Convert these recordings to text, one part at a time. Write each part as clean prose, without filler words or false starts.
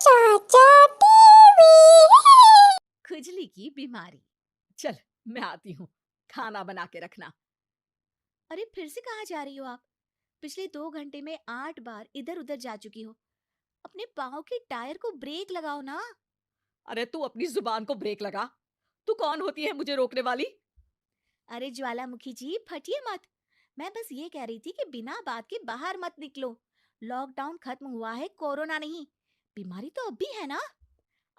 चाचा टीवी। खुजली की बीमारी। चल, मैं आती हूँ, खाना बना के रखना। अरे फिर से कहाँ जा रही हो आप? पिछले 2 घंटे में 8 बार इधर उधर जा चुकी हो। अपने पाँव के टायर को ब्रेक लगाओ ना। अरे तू अपनी जुबान को ब्रेक लगा। तू कौन होती है मुझे रोकने वाली? अरे ज्वालामुखी जी, फटिए मत। मैं बस ये कह रही थी कि बिना बात के बाहर मत निकलो। लॉकडाउन खत्म हुआ है, कोरोना नहीं। बीमारी तो अब भी है ना।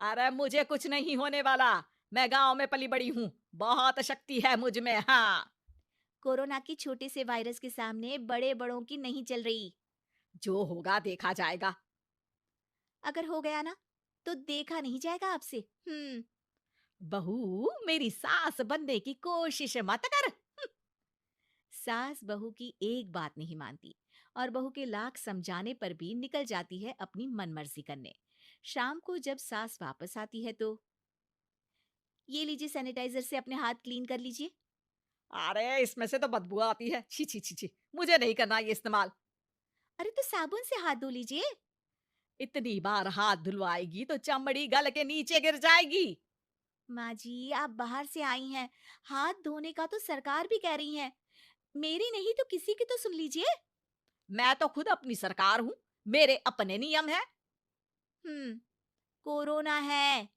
अरे मुझे कुछ नहीं होने वाला। मैं गांव में पली बड़ी हूँ। बहुत शक्ति है मुझ में। हाँ, कोरोना की छोटे से वायरस के सामने बड़े बड़ों की नहीं चल रही। जो होगा देखा जाएगा। अगर हो गया ना, तो देखा नहीं जाएगा आपसे। बहू, मेरी सास बनने की कोशिश मत कर। सास बहू की एक बात नहीं मानती और बहू के लाख समझाने पर भी निकल जाती है अपनी मनमर्जी करने। शाम को जब सास वापस आती है तो ये लीजिए, सैनिटाइजर से अपने हाथ क्लीन कर लीजिए। अरे इसमें से तो बदबू आती है। छी छी छी छी, मुझे नहीं करना ये इस्तेमाल। अरे तो साबुन से हाथ धो लीजिए। इतनी बार हाथ धुलवाएगी तो चमड़ी गल के नीचे गिर जाएगी। माँ जी, आप बाहर से आई हैं, हाथ धोने का तो सरकार भी कह रही है। मेरी नहीं तो किसी की तो सुन लीजिए। मैं तो खुद अपनी सरकार हूँ। मेरे अपने नियम है। कोरोना है।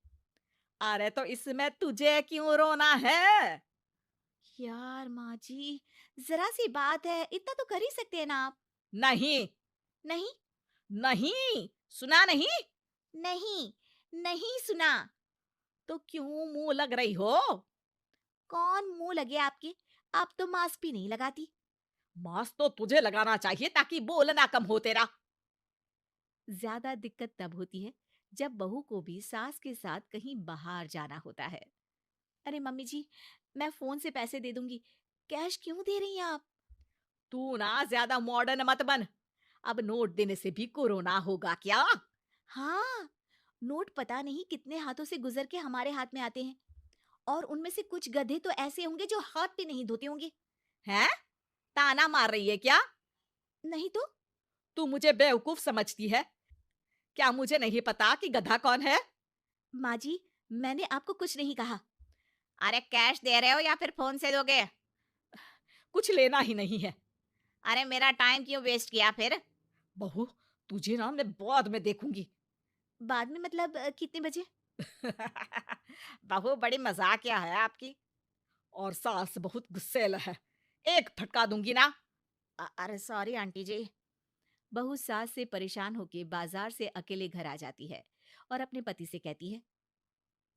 अरे तो इसमें तुझे क्यों रोना है? यार माँ जी, जरा सी बात है, इतना तो कर ही सकते हैं ना आप। नहीं, नहीं। नहीं, सुना नहीं? नहीं। नहीं सुना। तो क्यों मुंह लग रही हो? कौन मुंह लगे आपके? आप तो मास्क भी नहीं लगाती। मास्क तो तुझे लगाना चाहिए ताकि बोलना कम हो तेरा। ज्यादा दिक्कत तब होती है जब बहू को भी सास के साथ कहीं बाहर जाना होता है। अरे मम्मी जी, मैं फोन से पैसे दे दूंगी, कैश क्यों दे रही हैं आप? तू ना ज्यादा मॉडर्न मत बन। अब नोट देने से भी कोरोना होगा क्या? हाँ, नोट पता नहीं कितने हाथों से गुजर के हमारे हाथ में आते हैं, और उनमें से कुछ गधे तो ऐसे होंगे जो हाथ भी नहीं धोते होंगे। हैं? ताना मार रही है क्या? नहीं तो। तू मुझे बेवकूफ समझती है? क्या मुझे नहीं पता कि गधा कौन है? माँ जी, मैंने आपको कुछ नहीं कहा। अरे कैश दे रहे हो या फिर फोन से दोगे? कुछ लेना ही नहीं है। अरे मेरा टाइम क्यों वेस्ट किया फिर? बहू, तुझे ना मैं बाद में देखूंगी। बाद में मतलब कितने बजे? बहू बड़ी मजाकिया है आपकी। और सास बहुत गुस्सेल है। एक फटका दूंगी ना। अरे सॉरी आंटी जी। बहू सास से परेशान होके बाजार से अकेले घर आ जाती है और अपने पति से कहती है,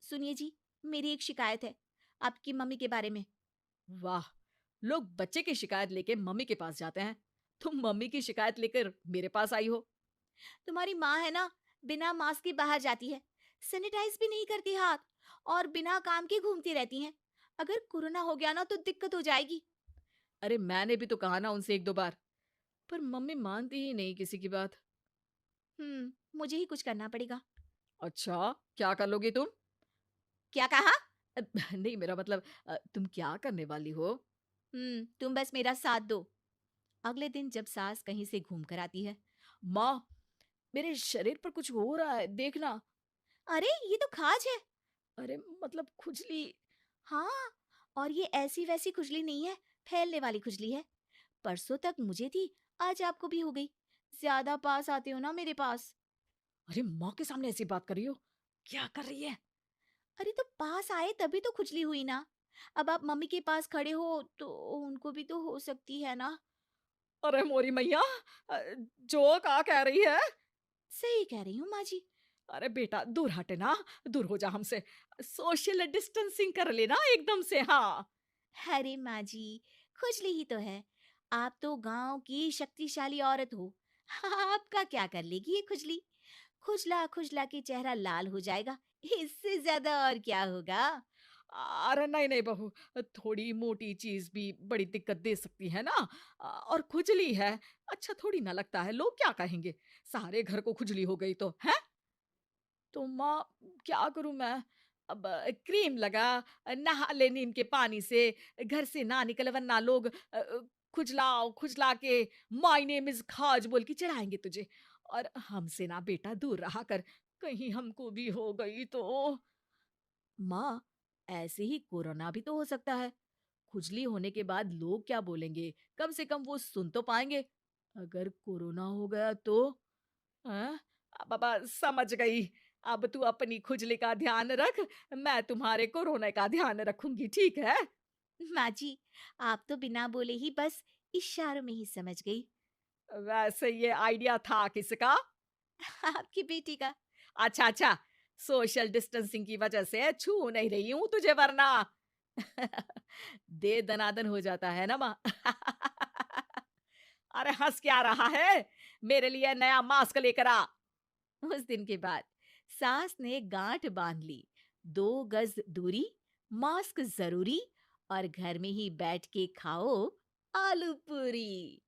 सुनिए जी, मेरी एक शिकायत है आपकी मम्मी के बारे में। वाह, लोग बच्चे की शिकायत लेके मम्मी के पास जाते हैं। तुम मम्मी की शिकायत लेकर मेरे पास आई हो। तुम्हारी माँ है ना, बिना मास्क के बाहर जाती है, सैनिटाइज भी नहीं करती हाथ, और बिना काम के घूमती रहती हैं। अगर कोरोना हो गया ना तो दिक्कत हो जाएगी। अरे मैंने भी तो कहा ना उनसे एक दो बार, पर मम्मी मानती ही नहीं किसी की बात। मुझे ही कुछ करना पड़ेगा। अच्छा, क्या कर लोगी तुम? क्या कहा? अ, नहीं, मेरा मतलब तुम क्या करने वाली हो? तुम बस मेरा साथ दो। अगले दिन जब सास कहीं से घूम कर आती है, माँ, मेरे शरीर पर कुछ हो रहा है, देखना। अरे ये तो खाज है। अरे मतलब खुजली। हाँ, और ये ऐसी वैसी खुजली नहीं है, फैलने वाली खुजली है। परसों तक मुझे थी, आज आपको भी हो गई। ज्यादा पास आते हो ना मेरे पास। अरे माँ के सामने ऐसी बात कर रही हो? क्या कर रही है? अरे तो पास आए तभी तो खुजली हुई ना। अब आप मम्मी के पास खड़े हो तो उनको भी तो हो सकती है ना। अरे मोरी मैया, अ, जो का कह रही है? सही कह रही हूँ माँ जी। अरे बेटा दूर हटे ना, दूर हो जा हमसे। सोशल डिस्टेंसिंग कर लेना एकदम से। हाँ, अरे माँ जी, खुजली ही तो है। आप तो गांव की शक्तिशाली औरत हो। आपका क्या कर लेगी ये खुजली? खुजला खुजला के चेहरा लाल हो जाएगा, इससे ज्यादा और क्या होगा? अरे नहीं नहीं बहू, थोड़ी मोटी चीज भी बड़ी दिक्कत दे सकती है ना। और खुजली है, अच्छा थोड़ी ना लगता है, लोग क्या कहेंगे? सारे घर को खुजली हो गई तो है। तो माँ, क्या करूं मैं? अब क्रीम लगा, नहा ले नीम के पानी से, घर से ना निकल वरना लोग खुजलाओ खुजला के माय नेम इज खाज बोल के चढ़ाएंगे तुझे। और हमसे ना बेटा दूर रहा कर। कहीं हमको भी हो गई तो। माँ, ऐसे ही कोरोना भी तो हो सकता है। खुजली होने के बाद लोग क्या बोलेंगे? कम से कम वो सुन तो पाएंगे। अगर कोरोना हो गया तो? हाँ, बाबा समझ गई। अब तू अपनी खुजली का ध्यान रख, मैं तुम्हारे कोरोना का ध्यान रखूंगी, ठीक है? माँ जी, आप तो बिना बोले ही बस इशारों में ही समझ गई। वैसे ये आइडिया था किसका? आपकी बेटी का। अच्छा अच्छा, सोशल डिस्टेंसिंग की वजह से छू नहीं रही हूं तुझे वरना। दे दनादन हो जाता है ना माँ। अरे हंस क्या रहा है? मेरे लिए नया मास्क लेकर आ। उस दिन के बाद सास ने गांठ बांध ली। 2 गज दूरी, मास्क जरूरी और घर में ही बैठ के खाओ आलू पूरी।